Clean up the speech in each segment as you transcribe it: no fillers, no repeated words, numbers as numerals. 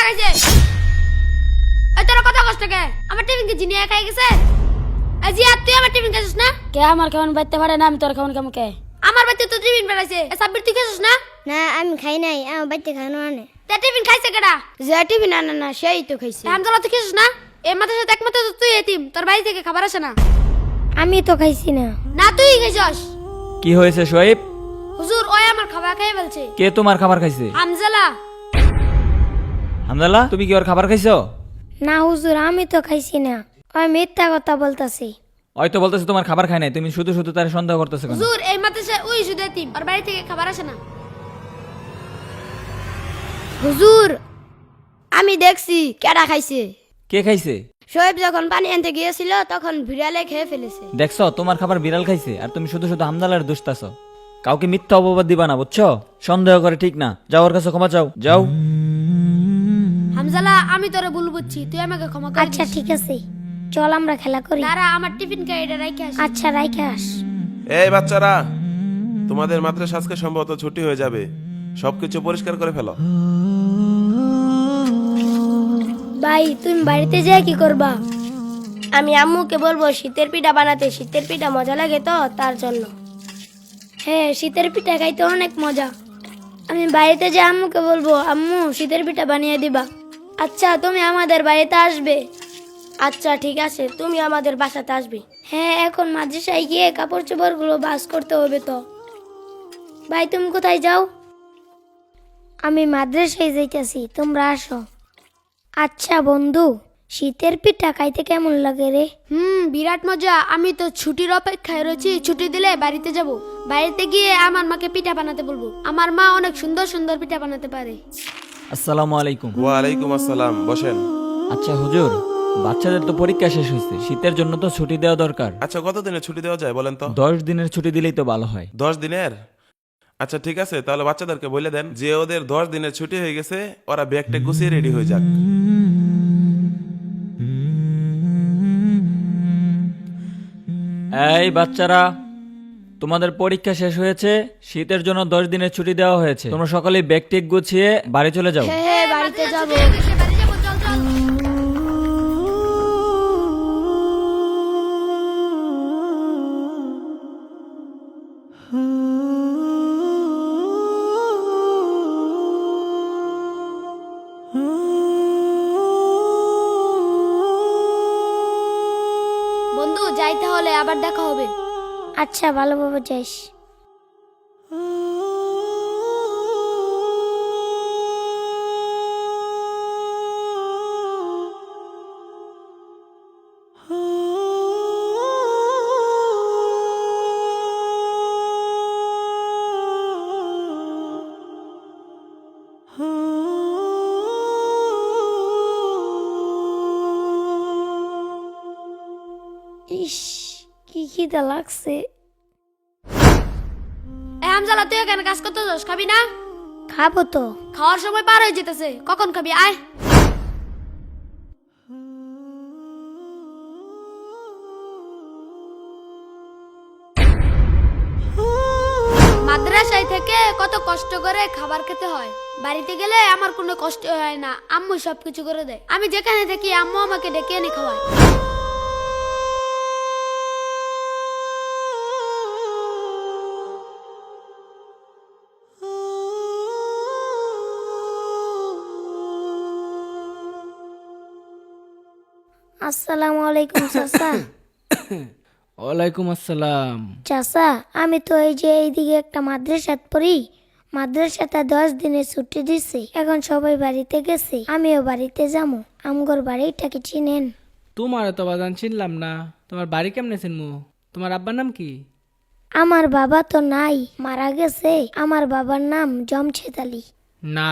খাইছে? এই তোর কথা কষ্ট কে? আমার টিফিন কি জিনিয়া খাই গেছে? এই জি আর তুই আমার টিফিন খাইছিস না? কে আমার খাওয়ান বাইতে পারে না, আমি তোর খাওয়ান কেমন কে? আমার বাড়িতে তো টিফিন বেড়াইছে। সাব্বির তুই খাইছিস না? না আমি খাই নাই, আমার বাড়িতে খানো আনে। তে টিফিন খাইছে কেডা? যে টিফিন আনে না সেই তো খাইছে। হামজালা তুই খাইছিস না? এই মাথার সাথে একমাত্র তো তুই এতিম, তোর বাড়ি থেকে খাবার আসে না। আমি তো খাইছি না। না তুই খাইছস। কি হয়েছে শোয়েব? হুজুর ওই আমার খাবার খাই বলছে। কে তোমার খাবার খাইছে? হামজালা। হামদাল্লাহ, তুমি কি ওর খাবার খাইছো? না হুজুর, আমি তো খাইছি না। ওই মিথ্যা কথা বলতাছি। ওই তো বলতেছে তোমার খাবার খায় নাই, তুমি শুধু শুধু তার সন্দেহ করতেছো কেন? হুজুর এই মাথায় ওই শুধু এতিম, ওর বাড়ি থেকে খাবার আসে না। হুজুর আমি দেখছি কেডা খাইছে। কে খাইছে? শোয়েব যখন পানি আনতে গিয়েছিল তখন বিড়ালে খেয়ে ফেলেছে। দেখছো তোমার খাবার বিড়াল খাইছে আর তুমি শুধু শুধু হামদালার দুষ্টাছো। কাউকে মিথ্যা অপবাদ দিবা না, বুঝছো? সন্দেহ করে ঠিক না। যাও ওর কাছে ক্ষমা চাও, যাও। হামজালা আমি তোরে ভুল বুঝছি, তুই আমাকে ক্ষমা করে আচ্ছা দিস। ঠিক আছে, চল আমরা খেলা করি। দাঁড়া আমার টিফিন খাই এটা রাইখে আসি। আচ্ছা রাইখে আস। এই বাচ্চারা, তোমাদের মাদ্রাসা আজকে সম্ভবত ছুটি হয়ে যাবে, সবকিছু পরিষ্কার করে ফেলো। ভাই তুমি বাড়িতে যেয়ে কি করবা? আমি আম্মুকে বলবো শীতের পিঠা বানাতে, শীতের পিঠা মজা লাগে তো তার জন্য। হ্যাঁ শীতের পিঠা খাইতে অনেক মজা। আমি বাড়িতে যে আম্মুকে বলবো আম্মু শীতের পিঠা বানিয়ে দিবা। আচ্ছা তুমি আমাদের বাড়িতে আসবে? আচ্ছা ঠিক আছে, তুমি আমাদের বাসাতে আসবে। হ্যাঁ এখন মাদ্রাসায় গিয়ে কাপড় চোপড় গুলো ভাঁজ করতে হবে তো। ভাই তুমি কোথায় যাও? আমি মাদ্রাসায় যাইতেছি, তোমরা আসো। আচ্ছা বন্ধু, শীতের পিঠা খাইতে কেমন লাগে রে? বিরাট মজা। আমি তো ছুটির অপেক্ষায় রয়েছি, ছুটি দিলে বাড়িতে যাব। বাড়িতে গিয়ে আমার মাকে পিঠা বানাতে বলবো। আমার মা অনেক সুন্দর সুন্দর পিঠা বানাতে পারে। আসসালামু আলাইকুম। ওয়ালাইকুম আসসালাম, বসেন। আচ্ছা হুজুর, বাচ্চাদের তো পরীক্ষা শেষ হয়েছে, শীতের জন্য তো ছুটি দেওয়া দরকার। আচ্ছা কতদিনের ছুটি দেওয়া যায় বলেন তো? 10 দিনের ছুটি দিলেই তো ভালো হয়। 10 দিনের? আচ্ছা ঠিক আছে, তাহলে বাচ্চাদেরকে বলে দেন যে ওদের 10 দিনের ছুটি হয়ে গেছে, ওরা ব্যাগটা গুছিয়ে রেডি হয়ে যাক। এই বাচ্চারা, তোমাদের পরীক্ষা শেষ হয়েছে, শীতের জন্য 10 দিনের ছুটি দেওয়া হয়েছে। তোমরা সকলেই ব্যাগ টেক গুছিয়ে বাড়ি চলে যাও। হ্যাঁ বাড়িতে যাব। বাড়ি যাবো, চল চল। বন্ধু যাইতে হলে আবার দেখা হবে। আচ্ছা ভালোভাবে যাইস। ইস কি খিদা লাগছে। হামজালা তুই এখানে কাজ করতে যাস, খাবি না? খাবো তো। খাওয়ার সময় পার হয়ে যেতেছে, কখন খাবি? আয়। মাদ্রাসায় থেকে কত কষ্ট করে খাবার খেতে হয়, বাড়িতে গেলে আমার কোনো কষ্ট হয় না। আম্মু সবকিছু করে দেয়। আমি যেখানে থাকি আম্মু আমাকে ডেকে এনে খাওয়ায়। আসসালামু আলাইকুম চাচা। ওয়ালাইকুম আসসালাম। চাচা আমি তো এই যে এইদিকে একটা মাদ্রাসাত পড়ি, মাদ্রাসাটা 10 দিনের ছুটি দিছে। এখন সবাই বাড়িতে গেছে, আমিও বাড়িতে যাবো। আমগর বাড়িটা কি চিনেন? তোমার তো বাজান চিনলাম না, তোমার বাড়ি কেমনে চিনমু? তোমার আব্বার নাম কি? আমার বাবা তো নাই, মারা গেছে। আমার বাবার নাম জমছেদ আলী। না,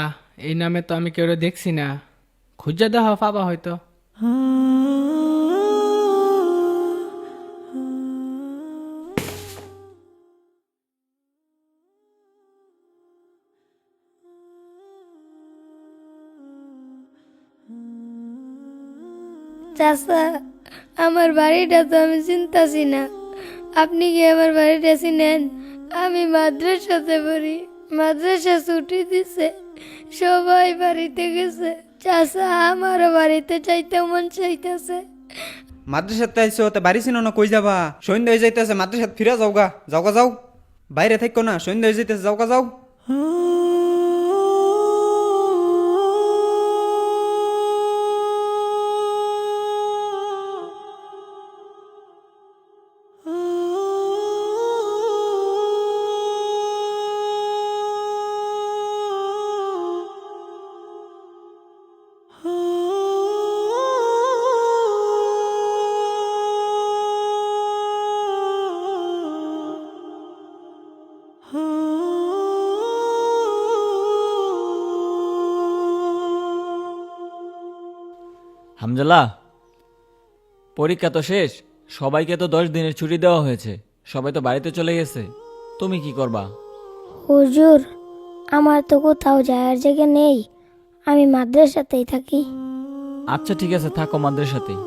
এই নামে তো আমি কেউ দেখছি না। খুঁজা দেওয়া পাবা হয়তো। চাচা আমার বাড়িটা তো আমি চিনতাছি না, আপনি কি আমার বাড়িটা চিনেন? আমি মাদ্রাসাতে পড়ি, মাদ্রাসা ছুটি দিছে, সবাই বাড়িতে গেছে। চাচা আমার বাড়িতে চাইতে মন চাইতেছে। মাদ্রাসাতে আইসো তে বাড়ি চিনো না, কই যাবা? সন্ধ্যা হয়ে যাইতেছে, মাদ্রাসাত ফিরে যাও গা, যাও গা যাও, বাইরে থাকো না, সন্ধ্যা হয়ে যাইতেছে, যাও গা যাও। হামজালা, পরীক্ষা তো শেষ, সবাইকে তো 10 দিনের ছুটি দেওয়া হয়েছে, সবাই তো বাড়িতে চলে গেছে, তুমি কি করবা? হুজুর, আমার তো কোথাও যাওয়ার জায়গা নেই, আমি মাদ্রাসাতেই থাকি। আচ্ছা ঠিক আছে, থাকো মাদ্রাসাতেই।